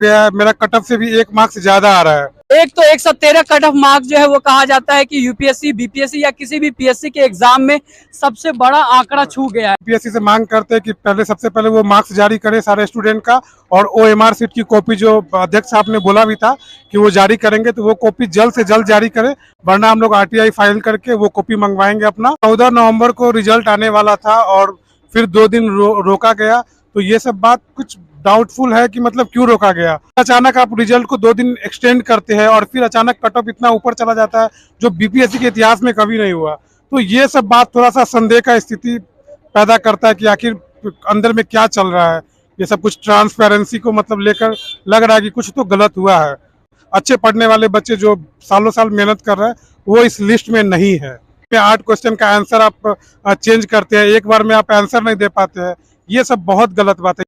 गया है, मेरा कट ऑफ से भी 1 मार्क्स ज्यादा आ रहा है। एक तो 113 कट ऑफ मार्क्स जो है वो कहा जाता है कि यूपीएससी, बीपीएससी या किसी भी पीएससी के एग्जाम में सबसे बड़ा आंकड़ा छू गया है। यूपीएससी से मांग करते हैं कि सबसे पहले वो मार्क्स जारी करे सारे स्टूडेंट का, और ओएमआर सीट की कॉपी जो अध्यक्ष साहब ने बोला भी था कि वो जारी करेंगे, तो वो कॉपी जल्द से जल्द जारी करे, वरना हम लोग आरटीआई फाइल करके वो कॉपी मंगवाएंगे अपना। 14 नवंबर को रिजल्ट आने वाला था और फिर 2 दिन रोका गया, तो ये सब बात कुछ डाउटफुल है कि मतलब क्यों रोका गया। अचानक आप रिजल्ट को 2 दिन एक्सटेंड करते हैं और फिर अचानक कट ऑफ इतना ऊपर चला जाता है जो बीपीएससी के इतिहास में कभी नहीं हुआ। तो ये सब बात थोड़ा सा संदेह का स्थिति पैदा करता है कि आखिर अंदर में क्या चल रहा है। ये सब कुछ ट्रांसपेरेंसी को मतलब लेकर लग रहा है कि कुछ तो गलत हुआ है। अच्छे पढ़ने वाले बच्चे जो सालों साल मेहनत कर रहे हैं वो इस लिस्ट में नहीं है। 8 क्वेश्चन का आंसर आप चेंज करते हैं, एक बार में आप आंसर नहीं दे पाते हैं, ये सब बहुत गलत बात है।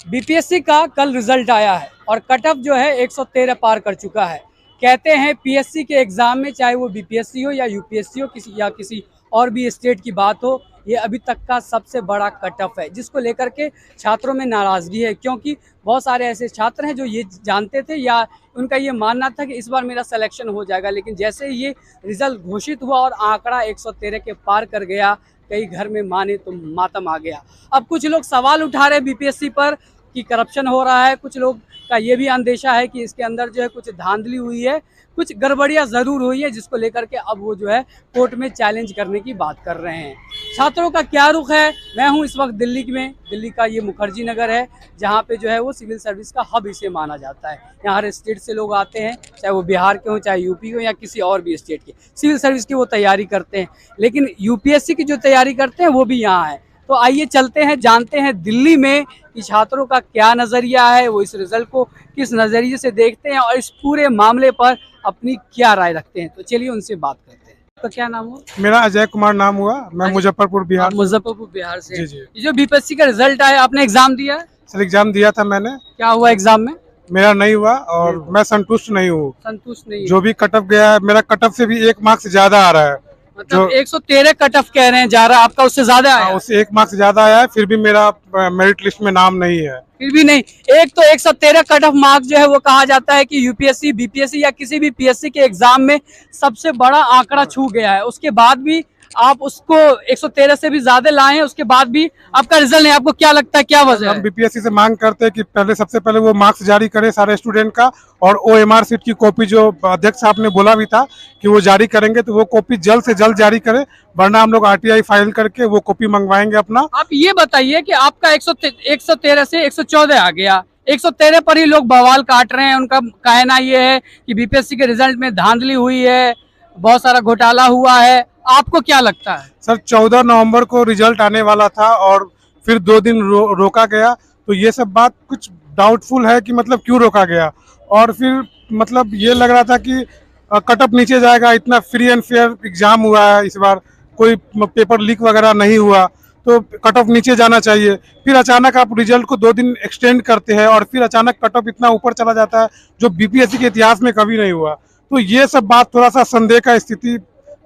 बीपीएससी का कल रिजल्ट आया है और कट ऑफ जो है 113 पार कर चुका है। कहते हैं पीएससी के एग्जाम में, चाहे वो बीपीएससी हो या यूपीएससी हो, किसी और भी स्टेट की बात हो, ये अभी तक का सबसे बड़ा कट ऑफ है, जिसको लेकर के छात्रों में नाराज़गी है। क्योंकि बहुत सारे ऐसे छात्र हैं जो ये जानते थे या उनका ये मानना था कि इस बार मेरा सिलेक्शन हो जाएगा, लेकिन जैसे ही ये रिजल्ट घोषित हुआ और आंकड़ा 113 के पार कर गया, कई घर में माने तो मातम आ गया। अब कुछ लोग सवाल उठा रहे हैं बीपीएससी पर कि करप्शन हो रहा है, कुछ लोग का ये भी अंदेशा है कि इसके अंदर जो है कुछ धांधली हुई है, कुछ गड़बड़ियां ज़रूर हुई है, जिसको लेकर के अब वो जो है कोर्ट में चैलेंज करने की बात कर रहे हैं। छात्रों का क्या रुख है? मैं हूं इस वक्त दिल्ली में। दिल्ली का ये मुखर्जी नगर है, जहां पे जो है वो सिविल सर्विस का हब इसे माना जाता है। यहाँ हर स्टेट से लोग आते हैं, चाहे वो बिहार के हों, चाहे यूपी हो या किसी और भी स्टेट के, सिविल सर्विस की वो तैयारी करते हैं। लेकिन यूपीएससी की जो तैयारी करते हैं वो भी यहाँ है। तो आइए चलते हैं, जानते हैं दिल्ली में कि छात्रों का क्या नज़रिया है, वो इस रिजल्ट को किस नज़रिए से देखते हैं और इस पूरे मामले पर अपनी क्या राय रखते हैं। तो चलिए उनसे बात करते हैं। तो क्या नाम हुआ? मेरा अजय कुमार नाम हुआ, मैं मुजफ्फरपुर बिहार। मुजफ्फरपुर बिहार से। जी जी। ये जो बीपीएससी का रिजल्ट आया, आपने एग्जाम दिया? सर एग्जाम दिया था मैंने। क्या हुआ एग्जाम में? मेरा नहीं हुआ और मैं संतुष्ट नहीं हूँ। संतुष्ट नहीं? जो भी कट ऑफ गया है, मेरा कट ऑफ से भी 1 मार्क्स ज्यादा आ रहा है। मतलब 113 कट ऑफ कह रहे हैं जा रहा है, आपका उससे ज्यादा आया? उससे 1 मार्क्स ज्यादा आया है, फिर भी मेरा मेरिट लिस्ट में नाम नहीं है। फिर भी नहीं। एक तो 113 कट ऑफ मार्क्स जो है वो कहा जाता है कि यूपीएससी, बीपीएससी या किसी भी पीएससी के एग्जाम में सबसे बड़ा आंकड़ा छू गया है। उसके बाद भी आप उसको 113 से भी ज्यादा लाए हैं, उसके बाद भी आपका रिजल्ट नहीं। आपको क्या लगता है, क्या वजह है? हम बीपीएससी से मांग करते हैं कि सबसे पहले वो मार्क्स जारी करे सारे स्टूडेंट का, और ओएमआर सीट की कॉपी जो अध्यक्ष साहब ने बोला भी था कि वो जारी करेंगे, तो वो कॉपी जल्द से जल्द जारी करे, वरना हम लोग आरटीआई फाइल करके वो कॉपी मंगवाएंगे अपना। आप ये बताइए कि आपका 113 से 114 आ गया, 113 पर ही लोग बवाल काट रहे हैं। उनका कहना ये है कि बीपीएससी के रिजल्ट में धांधली हुई है, बहुत सारा घोटाला हुआ है। आपको क्या लगता है? सर 14 नवंबर को रिजल्ट आने वाला था और फिर 2 दिन रोका गया, तो ये सब बात कुछ डाउटफुल है कि मतलब क्यों रोका गया। और फिर मतलब ये लग रहा था कि कट ऑफ नीचे जाएगा, इतना फ्री एंड फेयर एग्जाम हुआ है इस बार, कोई पेपर लीक वगैरह नहीं हुआ, तो कट ऑफ नीचे जाना चाहिए। फिर अचानक आप रिजल्ट को 2 दिन एक्सटेंड करते हैं और फिर अचानक कट ऑफ इतना ऊपर चला जाता है जो बीपीएससी के इतिहास में कभी नहीं हुआ। तो ये सब बात थोड़ा सा संदेह का स्थिति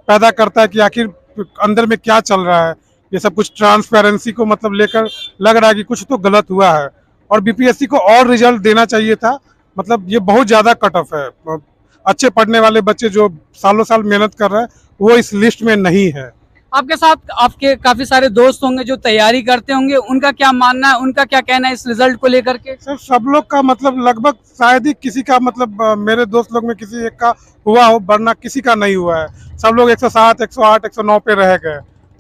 पैदा करता है कि आखिर अंदर में क्या चल रहा है। ये सब कुछ ट्रांसपेरेंसी को मतलब लेकर लग रहा है कि कुछ तो गलत हुआ है, और बीपीएससी को और रिजल्ट देना चाहिए था। मतलब ये बहुत ज़्यादा कट ऑफ है। अच्छे पढ़ने वाले बच्चे जो सालों साल मेहनत कर रहे हैं वो इस लिस्ट में नहीं है। आपके साथ आपके काफी सारे दोस्त होंगे जो तैयारी करते होंगे, उनका क्या मानना है, उनका क्या कहना है इस रिजल्ट को लेकर के? सर सब लोग का मतलब लगभग शायद ही किसी का मतलब मेरे दोस्त लोग में किसी एक का हुआ हो, वरना किसी का नहीं हुआ है। सब लोग 107, 108, 109 पे रह गए,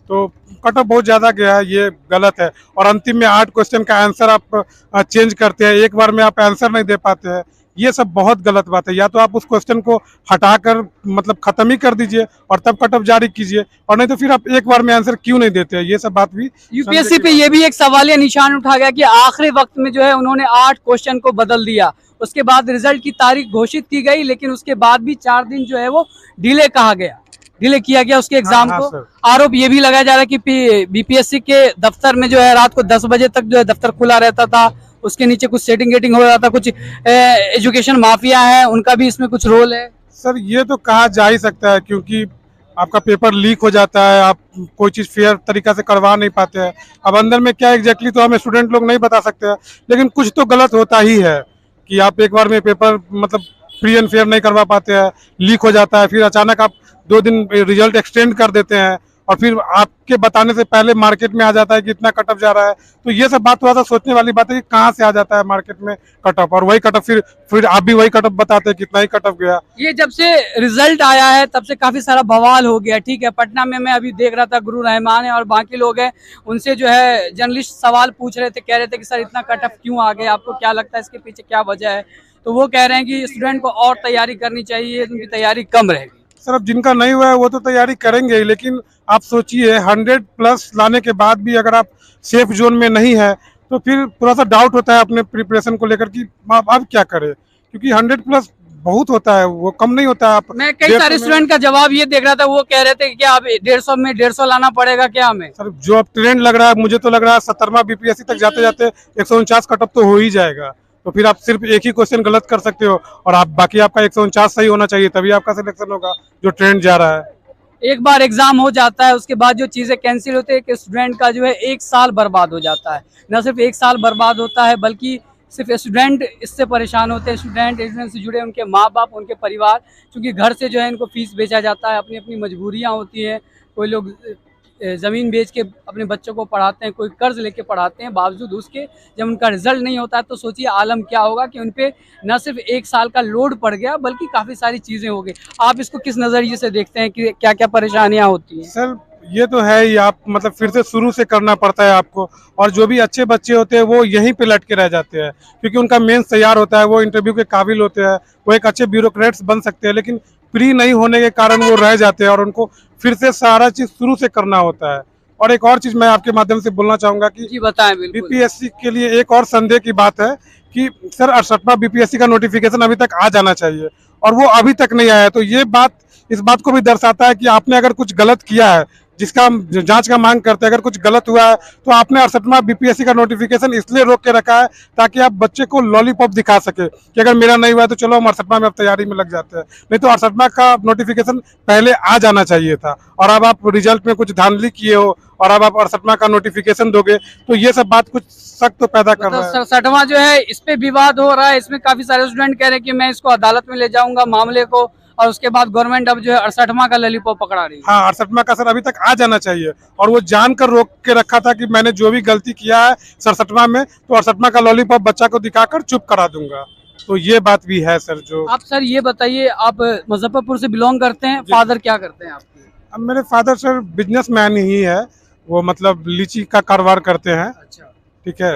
तो कट ऑफ बहुत ज़्यादा गया है, ये गलत है। और अंतिम में 8 क्वेश्चन का आंसर आप चेंज करते हैं, एक बार में आप आंसर नहीं दे पाते हैं, ये सब बहुत गलत बात है। या तो आप उस क्वेश्चन को हटाकर मतलब खत्म ही कर दीजिए और तब कट ऑफ जारी कीजिए, और नहीं तो फिर आप एक बार में आंसर क्यों नहीं देते हैं। ये सब बात भी यूपीएससी पे ये भी एक सवालिया निशान उठा गया कि आखिरी वक्त में जो है उन्होंने 8 क्वेश्चन को बदल दिया। उसके बाद रिजल्ट की तारीख घोषित की गई, लेकिन उसके बाद भी 4 दिन जो है वो डिले किया गया उसके एग्जाम को। आरोप ये भी लगाया जा रहा है कि बीपीएससी के दफ्तर में जो है रात को 10 बजे तक जो है दफ्तर खुला रहता था, उसके नीचे कुछ सेटिंग गेटिंग हो रहा था, कुछ एजुकेशन माफिया है, उनका भी इसमें कुछ रोल है? सर ये तो कहा जा ही सकता है, क्योंकि आपका पेपर लीक हो जाता है, आप कोई चीज़ फेयर तरीका से करवा नहीं पाते हैं। अब अंदर में क्या एग्जैक्टली तो हम स्टूडेंट लोग नहीं बता सकते हैं, लेकिन कुछ तो गलत होता ही है कि आप एक बार में पेपर मतलब फ्री एंड फेयर नहीं करवा पाते हैं, लीक हो जाता है, फिर अचानक आप 2 दिन रिजल्ट एक्सटेंड कर देते हैं और फिर आपके बताने से पहले मार्केट में आ जाता है कि इतना कट ऑफ जा रहा है। तो ये सब बात थोड़ा सा सोचने वाली बात है कि कहाँ से आ जाता है मार्केट में कट ऑफ, और वही कट ऑफ फिर आप भी वही कट ऑफ बताते हैं कितना ही कट ऑफ गया। ये जब से रिजल्ट आया है तब से काफी सारा बवाल हो गया। ठीक है, पटना में मैं अभी देख रहा था, गुरु रहमान है और बाकी लोग हैं, उनसे जो है जर्नलिस्ट सवाल पूछ रहे थे, कह रहे थे कि सर इतना कट ऑफ क्यों आ गया, आपको क्या लगता है इसके पीछे क्या वजह है? तो वो कह रहे हैं कि स्टूडेंट को और तैयारी करनी चाहिए, उनकी तैयारी कम रहेगी। सर अब जिनका नहीं हुआ है वो तो तैयारी करेंगे ही, लेकिन आप सोचिए 100+ लाने के बाद भी अगर आप सेफ जोन में नहीं है तो फिर थोड़ा सा डाउट होता है अपने प्रिपरेशन को लेकर कि अब क्या करें, क्योंकि 100+ बहुत होता है, वो कम नहीं होता है। आप मैं कई सारे स्टूडेंट का जवाब ये देख रहा था, वो कह रहे थे कि क्या अब 150 में 150 लाना पड़ेगा क्या हमें? सर जो अब ट्रेंड लग रहा है, मुझे तो लग रहा है 70वां बीपीएससी तक जाते जाते 149 कट ऑफ तो हो ही जाएगा। तो फिर आप सिर्फ एक ही क्वेश्चन गलत कर सकते हो और आप बाकी आपका 149 सही होना चाहिए, तभी आपका सिलेक्शन होगा जो ट्रेंड जा रहा है। एक बार एग्जाम हो जाता है उसके बाद जो चीजें कैंसिल होती है कि स्टूडेंट का जो है 1 साल बर्बाद हो जाता है। न सिर्फ 1 साल बर्बाद होता है बल्कि सिर्फ स्टूडेंट इससे परेशान होते हैं, स्टूडेंट से जुड़े उनके माँ बाप, उनके परिवार, क्योंकि घर से जो है इनको फीस बेचा जाता है, अपनी अपनी मजबूरियाँ होती हैं। कोई लोग ज़मीन बेच के अपने बच्चों को पढ़ाते हैं, कोई कर्ज लेके पढ़ाते हैं, बावजूद उसके जब उनका रिजल्ट नहीं होता है तो सोचिए आलम क्या होगा कि उन पे न सिर्फ 1 साल का लोड पड़ गया बल्कि काफ़ी सारी चीज़ें हो गई। आप इसको किस नज़रिए से देखते हैं कि क्या क्या परेशानियाँ होती हैं? सर ये तो है ही, आप मतलब फिर से शुरू से करना पड़ता है आपको, और जो भी अच्छे बच्चे होते हैं वो यहीं पे लटके रह जाते हैं, क्योंकि उनका मेंस तैयार होता है, वो इंटरव्यू के काबिल होते हैं, वो एक अच्छे ब्यूरोक्रेट्स बन सकते हैं, लेकिन प्री नहीं होने के कारण वो रह जाते हैं और उनको फिर से सारा चीज़ शुरू से करना होता है। और एक और चीज़ मैं आपके माध्यम से बोलना चाहूँगा कि जी बताएं। बिल्कुल। बीपीएससी के लिए एक और संदेह की बात है कि सर 68वां बीपीएससी का नोटिफिकेशन अभी तक आ जाना चाहिए और वो अभी तक नहीं आया है। तो ये बात इस बात को भी दर्शाता है कि आपने अगर कुछ गलत किया है, जिसका हम जांच का मांग करते हैं, अगर कुछ गलत हुआ है तो आपने 68वां बीपीएससी का नोटिफिकेशन इसलिए रोक के रखा है ताकि आप बच्चे को लॉलीपॉप दिखा सके कि अगर मेरा नहीं हुआ है तो चलो हम 68वां में अब तैयारी में लग जाते हैं। नहीं तो 68वां का नोटिफिकेशन पहले आ जाना चाहिए था, और अब आप रिजल्ट में कुछ धांधली किए हो और अब आप 68वां का नोटिफिकेशन दोगे तो ये सब बात कुछ शक तो पैदा कर रहा है। 67वां जो है इस पे विवाद हो रहा है, इसमें काफी सारे स्टूडेंट कह रहे हैं कि मैं इसको अदालत में ले जाऊंगा मामले को, और उसके बाद गवर्नमेंट अब जो है 68वां का लॉलीपॉप पकड़ा रही है। हाँ 68वां का सर अभी तक आ जाना चाहिए, और वो जानकर रोक के रखा था कि मैंने जो भी गलती किया है 67वां में तो 68वां का लॉलीपॉप बच्चा को दिखाकर चुप करा दूंगा। तो ये बात भी है सर। जो आप सर ये बताइए, आप मुजफ्फरपुर से बिलोंग करते हैं, फादर क्या करते हैं आपके? अब मेरे फादर सर बिजनेसमैन ही है, वो मतलब लीची का कारोबार करते हैं। अच्छा। ठीक है,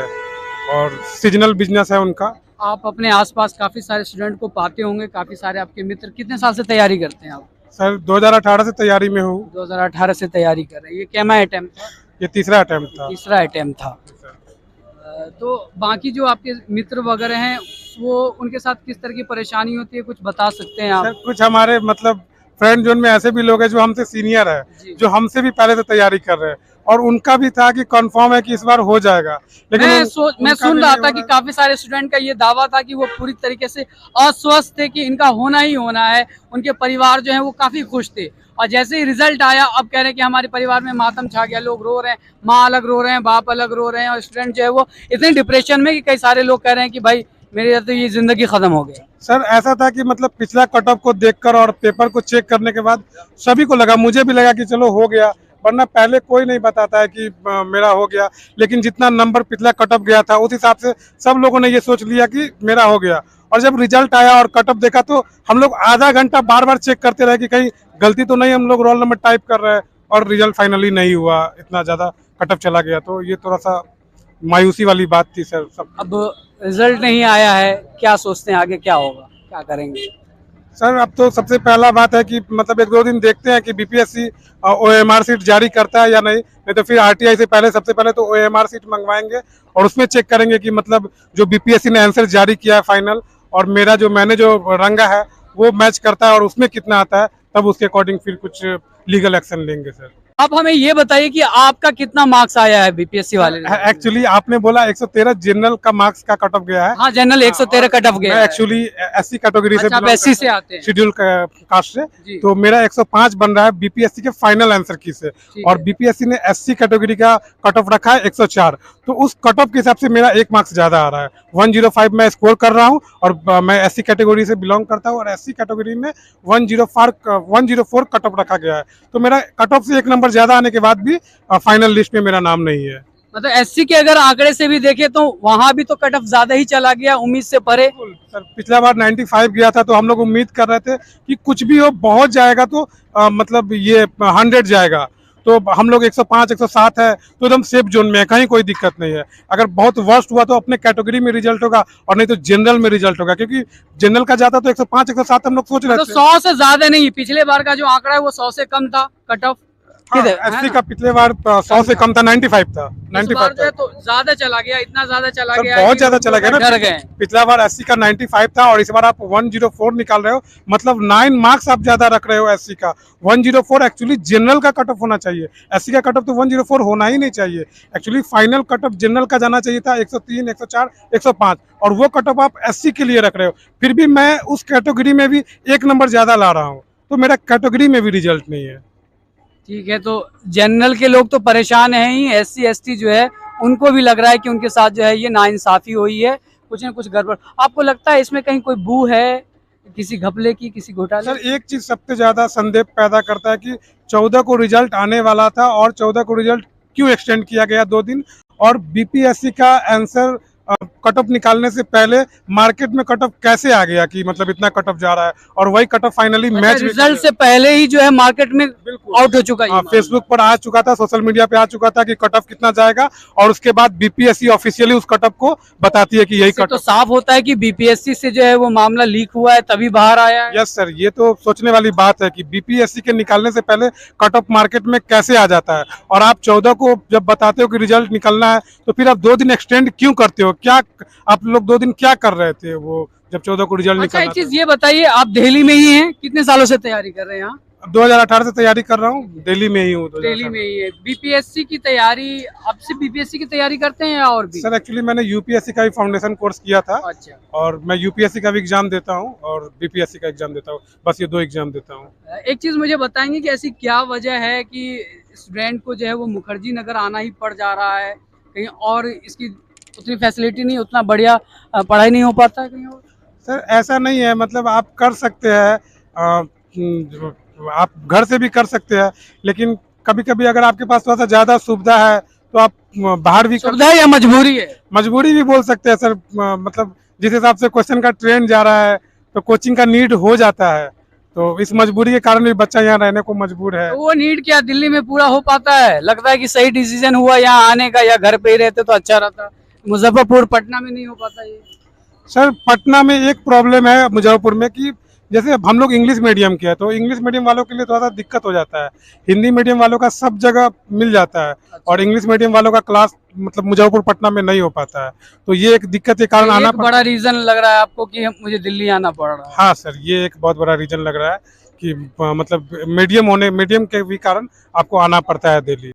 और सीजनल बिजनेस है उनका। आप अपने आसपास काफी सारे स्टूडेंट को पाते होंगे, काफी सारे आपके मित्र। कितने साल से तैयारी करते हैं आप? सर 2018 से तैयारी में हूँ। 2018 से तैयारी कर रहे हैं। ये कैमा अटेम्प्ट था? ये तीसरा अटेम्प्ट था। तीसरा अटेम्प्ट था। तो बाकी जो आपके मित्र वगैरह हैं वो उनके साथ किस तरह की परेशानी होती है, कुछ बता सकते हैं आप? सर कुछ हमारे मतलब फ्रेंड जोन में ऐसे भी लोग हैं जो हमसे सीनियर है, जो हमसे भी पहले से तैयारी कर रहे हैं, और उनका भी था कि कंफर्म है कि इस बार हो जाएगा, लेकिन मैं सुन रहा था कि काफी सारे स्टूडेंट का ये दावा था कि वो पूरी तरीके से अस्वस्थ थे कि इनका होना ही होना है। उनके परिवार जो है वो काफी खुश थे, और जैसे ही रिजल्ट आया अब कह रहे हैं कि हमारे परिवार में मातम छा गया, लोग रो रहे हैं, माँ अलग रो रहे हैं, बाप अलग रो रहे हैं, और स्टूडेंट जो है वो इतने डिप्रेशन में कि कई सारे लोग कह रहे हैं कि भाई मेरी तो ये जिंदगी खत्म हो गई। सर ऐसा था कि मतलब पिछला कट ऑफ को देखकर और पेपर को चेक करने के बाद सभी को लगा, मुझे भी लगा कि चलो हो गया, वरना पहले कोई नहीं बताता है कि मेरा हो गया, लेकिन जितना नंबर पिछला कट ऑफ गया था उस हिसाब से सब लोगों ने ये सोच लिया कि मेरा हो गया। और जब रिजल्ट आया और कट ऑफ देखा तो हम लोग आधा घंटा बार बार चेक करते रहे कि कहीं गलती तो नहीं, हम लोग रोल नंबर टाइप कर रहे हैं, और रिजल्ट फाइनली नहीं हुआ, इतना ज़्यादा कट ऑफ चला गया। तो ये थोड़ा सा मायूसी वाली बात थी सर सब। अब रिजल्ट नहीं आया है, क्या सोचते हैं आगे क्या होगा, क्या करेंगे? सर अब तो सबसे पहला बात है कि मतलब 1-2 दिन देखते हैं कि बीपीएससी ओएमआर सीट जारी करता है या नहीं तो फिर आरटीआई से पहले सबसे पहले तो ओएमआर सीट मंगवाएंगे और उसमें चेक करेंगे कि मतलब जो बीपीएससी ने आंसर जारी किया है फाइनल और मैंने जो रंगा है वो मैच करता है और उसमें कितना आता है, तब उसके अकॉर्डिंग फिर कुछ लीगल एक्शन लेंगे सर। आप हमें ये बताइए कि आपका कितना मार्क्स आया है बीपीएससी वाले में? एक्चुअली आपने बोला 113 जनरल का मार्क्स का कट ऑफ गया है। हाँ, जनरल 113 कट ऑफ गया मैं है। एक्चुअली एससी कैटेगरी से अच्छा, आप belong एससी से करता हूं, आते हैं। शेड्यूल कास्ट से। जी। तो मेरा 105 बन रहा है बीपीएससी के फाइनल आंसर की से, ठीक और है। बीपीएससी ने एससी कैटेगरी का कट ऑफ रखा है 104। तो उस कट ऑफ के हिसाब से मेरा एक मार्क्स ज्यादा आ रहा है। 105 मैं स्कोर कर रहा हूँ, और मैं एससी कैटेगरी से बिलोंग करता हूँ, और एससी कैटेगरी में 104 कट ऑफ रखा गया है। तो मेरा कट ऑफ से एक नंबर ज्यादा आने के बाद भी फाइनल लिस्ट में मेरा नाम नहीं है। मतलब एससी के अगर आंकड़े से भी देखें तो वहां भी तो कट ऑफ ज्यादा ही चला गया, उम्मीद से परे। सर पिछला बार 95 गया था, तो हम लोग उम्मीद कर रहे थे कि कुछ भी हो, बहुत जाएगा तो मतलब ये 100 जाएगा। तो हम लोग 105 107 है, तो एकदम सेफ जोन में है, कहीं कोई दिक्कत नहीं है। अगर बहुत वर्स्ट हुआ तो अपने कैटेगरी में रिजल्ट होगा, और नहीं तो जनरल में रिजल्ट होगा, क्योंकि जनरल का जाता तो 105 107 हम लोग सोच रहे तो थे। 100 से ज्यादा नहीं, पिछले बार का जो आंकड़ा है वो 100 से कम था कट ऑफ। एससी का पिछले बार 100 से कम था, 95 था, इस 95 बार जो था। है तो ज्यादा चला गया, इतना ज्यादा चला सर गया बहुत कि ज्यादा चला गया ना। डर गए। पिछला बार एससी का 95 था, और इस बार आप 104 निकाल रहे हो, मतलब 9 मार्क्स आप ज्यादा रख रहे हो एससी का। 104 एक्चुअली जनरल का कट ऑफ होना चाहिए, एससी का कट ऑफ तो 104 होना ही नहीं चाहिए। Actually final cut off general का जाना चाहिए था 103 104 105, और वो कट ऑफ आप एससी के लिए रख रहे हो। फिर भी मैं उस कैटेगरी में भी एक नंबर ज्यादा ला रहा हूँ, तो मेरा कैटेगरी में भी रिजल्ट नहीं है। ठीक है, तो जनरल के लोग तो परेशान हैं ही, एससी एसटी जो है उनको भी लग रहा है कि उनके साथ जो है ये नाइंसाफी हुई है, कुछ न कुछ गड़बड़। आपको लगता है इसमें कहीं कोई बू है, किसी घपले की, किसी घोटाले? सर एक चीज सबसे ज्यादा संदेह पैदा करता है कि 14 को रिजल्ट आने वाला था, और 14 को रिजल्ट क्यों एक्सटेंड किया गया 2 दिन, और बीपीएससी का आंसर कट ऑफ निकालने से पहले मार्केट में कट ऑफ कैसे आ गया कि मतलब इतना कट ऑफ जा रहा है, और वही cut off finally match result से पहले ही जो है मार्केट में आउट हो चुका है। फेसबुक पर आ चुका था, सोशल मीडिया पे आ चुका था कि कट ऑफ कितना जाएगा, और उसके बाद बीपीएससी ऑफिशियली उस कट ऑफ को बताती है कि यही इससे कट तो ऑफ। साफ होता है कि बीपीएससी से जो है वो मामला लीक हुआ है, तभी बाहर आया है। यस सर, ये तो सोचने वाली बात है कि बीपीएससी के निकालने से पहले कट ऑफ मार्केट में कैसे आ जाता है, और आप 14 को जब बताते हो कि रिजल्ट निकलना है, तो फिर आप 2 दिन एक्सटेंड क्यों करते हो? क्या आप लोग 2 दिन क्या कर रहे थे वो जब 14 को रिजल्ट अच्छा, एक निकलना चीज ये बताइए, आप दिल्ली में ही हैं, कितने सालों से तैयारी कर रहे हैं यहाँ? था? 2018 से तैयारी कर रहा हूँ, दिल्ली में ही हूँ। दिल्ली में ही है। बीपीएससी की तैयारी, अब से बीपीएससी की तैयारी करते हैं या और भी? सर एक्चुअली मैंने यूपीएससी का भी फाउंडेशन कोर्स किया था, अच्छा, और मैं यूपीएससी का भी एग्जाम देता हूँ, और बीपीएससी का एग्जाम देता हूँ, बस ये 2 एग्जाम देता हूँ। एक चीज मुझे बताएंगे कि ऐसी क्या वजह है कि स्टूडेंट को जो है वो मुखर्जी नगर आना ही पड़ जा रहा है, कहीं और इसकी उतनी फैसिलिटी नहीं, उतना बढ़िया पढ़ाई नहीं हो पाता है कहीं और? सर ऐसा नहीं है, मतलब आप कर सकते हैं, आप घर से भी कर सकते हैं, लेकिन कभी कभी अगर आपके पास थोड़ा सा ज्यादा सुविधा है तो आप बाहर भी कर, सुविधा है या मजबूरी है? मजबूरी भी बोल सकते हैं सर। मतलब जिस हिसाब से क्वेश्चन का ट्रेंड जा रहा है, तो कोचिंग का नीड हो जाता है, तो इस मजबूरी के कारण भी बच्चा यहाँ रहने को मजबूर है। तो वो नीड क्या दिल्ली में पूरा हो पाता है? लगता है कि सही डिसीजन हुआ यहाँ आने का, या घर पे ही रहते तो अच्छा रहता? मुजफ्फरपुर पटना में नहीं हो पाता ये? सर पटना में एक प्रॉब्लम है मुजफ्फरपुर में, कि जैसे हम लोग इंग्लिश मीडियम के हैं, तो इंग्लिश मीडियम वालों के लिए थोड़ा सा दिक्कत हो जाता है। हिंदी मीडियम वालों का सब जगह मिल जाता है, और इंग्लिश मीडियम वालों का क्लास मतलब मुजफ्फरपुर पटना में नहीं हो पाता है, तो ये एक दिक्कत के कारण आना एक बड़ा रीजन लग रहा है आपको कि मुझे दिल्ली आना पड़ रहा है? हाँ सर, ये एक बहुत बड़ा रीजन लग रहा है कि मतलब मीडियम के भी कारण आपको आना पड़ता है दिल्ली।